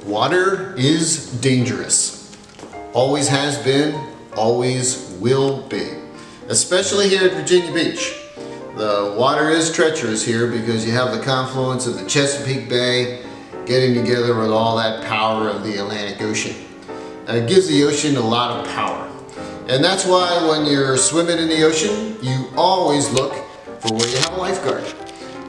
Water is dangerous. Always has been, always will be. Especially here at Virginia Beach. The water is treacherous here because you have the confluence of the Chesapeake Bay getting together with all that power of the Atlantic Ocean. It gives the ocean a lot of power. And that's why when you're swimming in the ocean, you always look for where you have a lifeguard.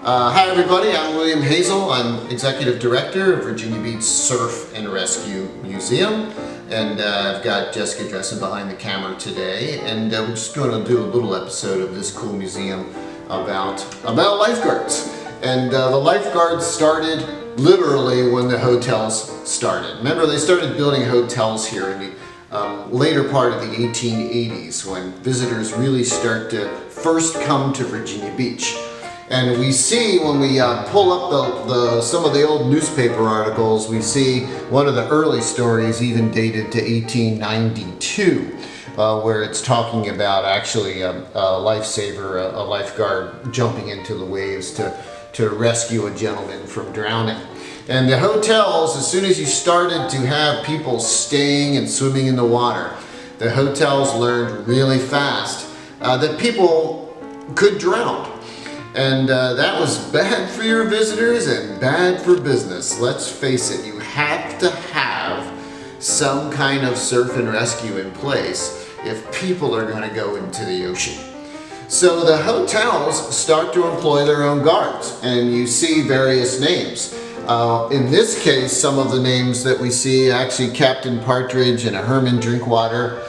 Hi everybody, I'm William Hazel. I'm Executive Director of Virginia Beach Surf and Rescue Museum. And I've got Jessica Dresen behind the camera today. And we're just going to do a little episode of This Cool Museum about lifeguards. And the lifeguards started literally when the hotels started. Remember, they started building hotels here in the later part of the 1880s when visitors really start to first come to Virginia Beach. And we see when we pull up some of the old newspaper articles, we see one of the early stories even dated to 1892, where it's talking about actually a lifesaver, a lifeguard jumping into the waves to rescue a gentleman from drowning. And the hotels, as soon as you started to have people staying and swimming in the water, the hotels learned really fast that people could drown. And that was bad for your visitors and bad for business. Let's face it, you have to have some kind of surf and rescue in place if people are going to go into the ocean. So the hotels start to employ their own guards, and you see various names. In this case, some of the names that we see, actually Captain Partridge and a Herman Drinkwater,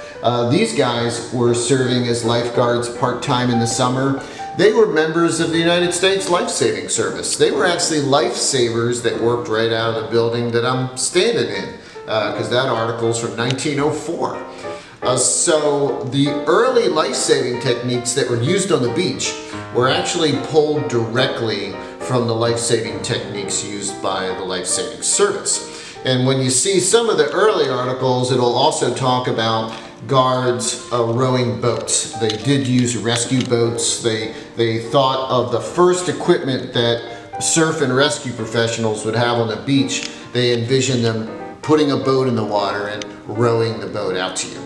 these guys were serving as lifeguards part-time in the summer. They were members of the United States Life-Saving Service. They were actually lifesavers that worked right out of the building that I'm standing in, because that article's from 1904. So the early life-saving techniques that were used on the beach were actually pulled directly from the life-saving techniques used by the Life-Saving Service. And when you see some of the early articles, it'll also talk about guards rowing boats. They did use rescue boats. They thought of the first equipment that surf and rescue professionals would have on the beach. They envisioned them putting a boat in the water and rowing the boat out to you.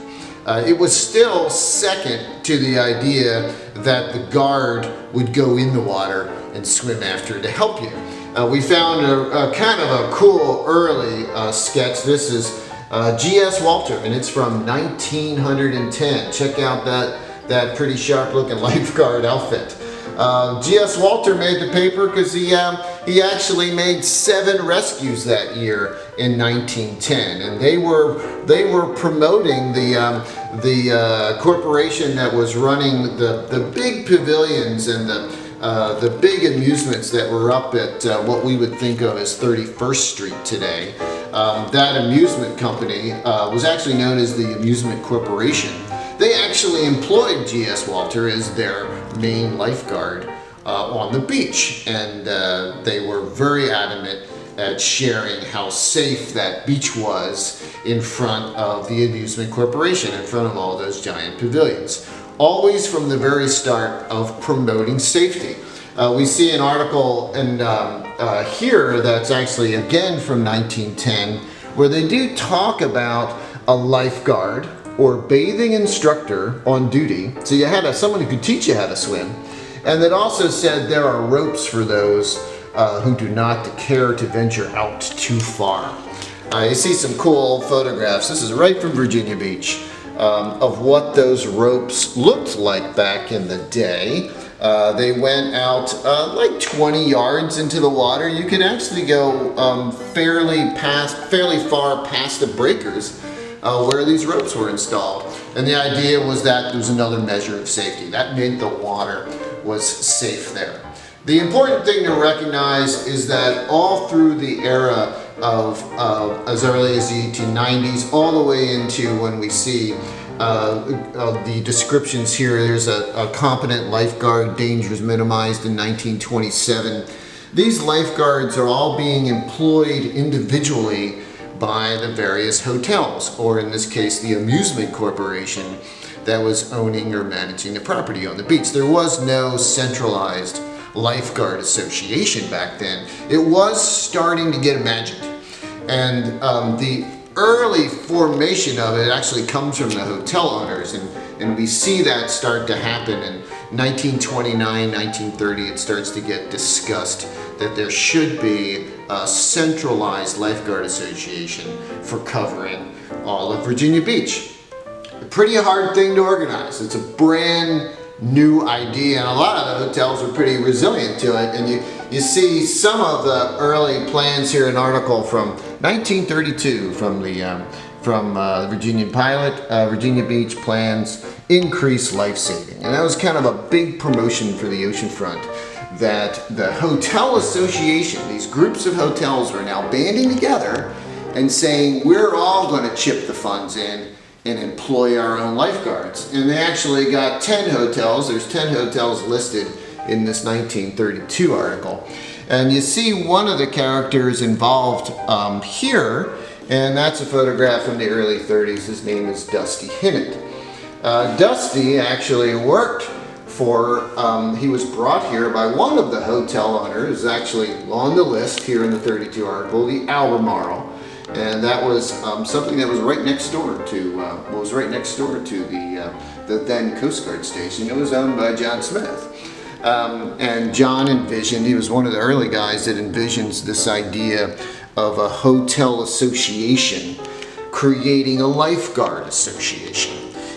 It was still second to the idea that the guard would go in the water and swim after to help you. We found a kind of a cool early sketch. This is G.S. Walter, and it's from 1910. Check out that pretty sharp looking lifeguard outfit. G.S. Walter made the paper because he actually made 7 rescues that year in 1910, and they were promoting the corporation that was running the big pavilions and the big amusements that were up at what we would think of as 31st Street today. That amusement company was actually known as the Amusement Corporation. They actually employed G.S. Walter as their main lifeguard on the beach, and they were very adamant at sharing how safe that beach was in front of the Amusement Corporation, in front of all those giant pavilions. Always from the very start of promoting safety. We see an article here that's actually again from 1910, where they do talk about a lifeguard or bathing instructor on duty. So you had someone who could teach you how to swim. And it also said there are ropes for those who do not care to venture out too far. You see some cool photographs. This is right from Virginia Beach of what those ropes looked like back in the day. They went out like 20 yards into the water. You could actually go fairly far past the breakers where these ropes were installed. And the idea was that there was another measure of safety. That meant the water was safe there. The important thing to recognize is that all through the era of as early as the 1890s, all the way into when we see the descriptions here, there's a competent lifeguard, dangers minimized in 1927. These lifeguards are all being employed individually by the various hotels, or in this case, the Amusement Corporation that was owning or managing the property on the beach. There was no centralized lifeguard association back then. It was starting to get imagined. And the early formation of it actually comes from the hotel owners, and we see that start to happen in 1929, 1930. It starts to get discussed that there should be a centralized lifeguard association for covering all of Virginia Beach. A pretty hard thing to organize. It's a brand new idea, and a lot of the hotels are pretty resilient to it. And you see some of the early plans here, an article from 1932 from the Virginian Pilot. Virginia Beach plans increase life saving, and that was kind of a big promotion for the oceanfront, that the hotel association, these groups of hotels, are now banding together and saying we're all going to chip the funds in and employ our own lifeguards. And they actually got 10 hotels. There's 10 hotels listed in this 1932 article. And you see one of the characters involved here, and that's a photograph from the early 30s. His name is Dusty Hinnant. Dusty actually worked for, he was brought here by one of the hotel owners, actually on the list here in the 32 article, the Albemarle. And that was something that was right next door to the then Coast Guard station. It was owned by John Smith. And John envisioned, he was one of the early guys that envisions this idea of a hotel association creating a lifeguard association.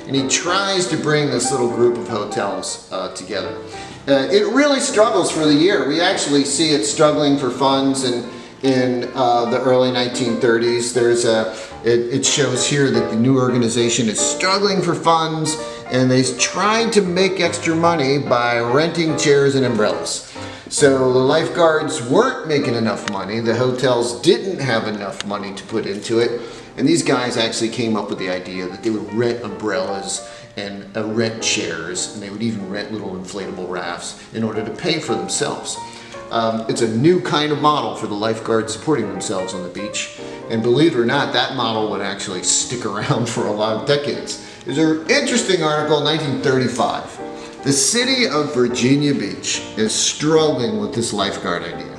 And he tries to bring this little group of hotels together. It really struggles for the year. We actually see it struggling for funds in the early 1930s. It shows here that the new organization is struggling for funds, and they're trying to make extra money by renting chairs and umbrellas. So the lifeguards weren't making enough money. The hotels didn't have enough money to put into it. And these guys actually came up with the idea that they would rent umbrellas and rent chairs, and they would even rent little inflatable rafts in order to pay for themselves. It's a new kind of model for the lifeguards supporting themselves on the beach. And believe it or not, that model would actually stick around for a lot of decades. There's an interesting article in 1935. The city of Virginia Beach is struggling with this lifeguard idea.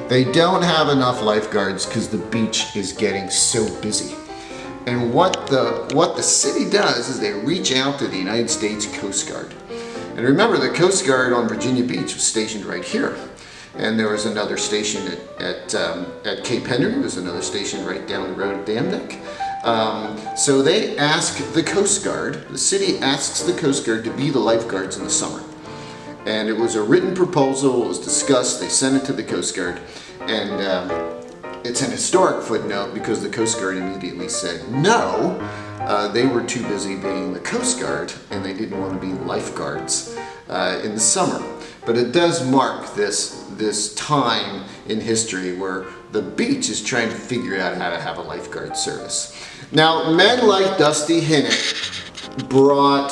They don't have enough lifeguards because the beach is getting so busy. And what the city does is they reach out to the United States Coast Guard. And remember, the Coast Guard on Virginia Beach was stationed right here. And there was another station at Cape Henry. There's another station right down the road at Dam Neck. So they ask the Coast Guard, the city asks the Coast Guard to be the lifeguards in the summer. And it was a written proposal, it was discussed, they sent it to the Coast Guard. And it's an historic footnote because the Coast Guard immediately said no. They were too busy being the Coast Guard, and they didn't want to be lifeguards in the summer. But it does mark this time in history where the beach is trying to figure out how to have a lifeguard service. Now, men like Dusty Hinnant brought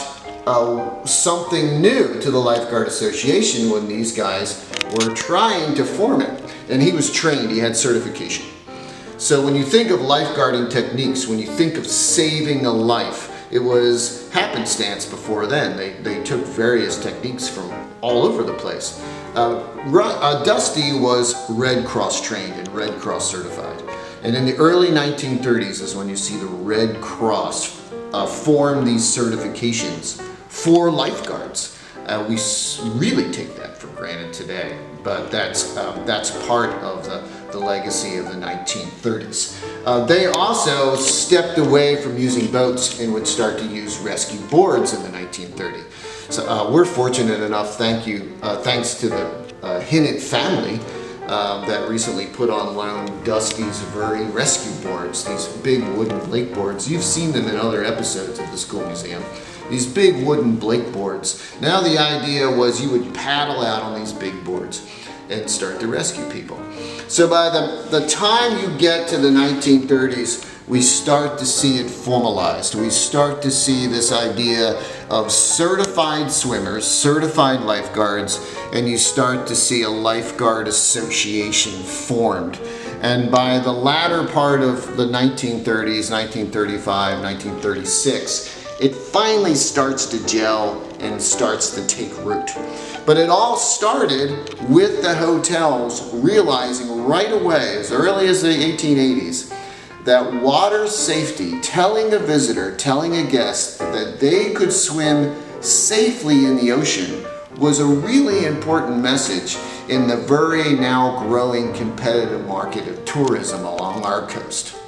something new to the Lifeguard Association when these guys were trying to form it. And he was trained, he had certification. So when you think of lifeguarding techniques, when you think of saving a life, it was happenstance before then. They took various techniques from all over the place. Dusty was Red Cross trained and Red Cross certified. And in the early 1930s is when you see the Red Cross form these certifications for lifeguards. We really take that for granted today, but that's part of the legacy of the 1930s. They also stepped away from using boats and would start to use rescue boards in the 1930s. So we're fortunate enough, thanks to the Hinnant family, that recently put on loan Dusty's very rescue boards, these big wooden Blake boards. You've seen them in other episodes of the School Museum. These big wooden Blake boards. Now the idea was you would paddle out on these big boards and start to rescue people. So by the time you get to the 1930s, we start to see it formalized. We start to see this idea of certified swimmers, certified lifeguards, and you start to see a lifeguard association formed. And by the latter part of the 1930s, 1935, 1936, it finally starts to gel and starts to take root. But it all started with the hotels realizing right away, as early as the 1880s, that water safety, telling a visitor, telling a guest that they could swim safely in the ocean, was a really important message in the very now growing competitive market of tourism along our coast.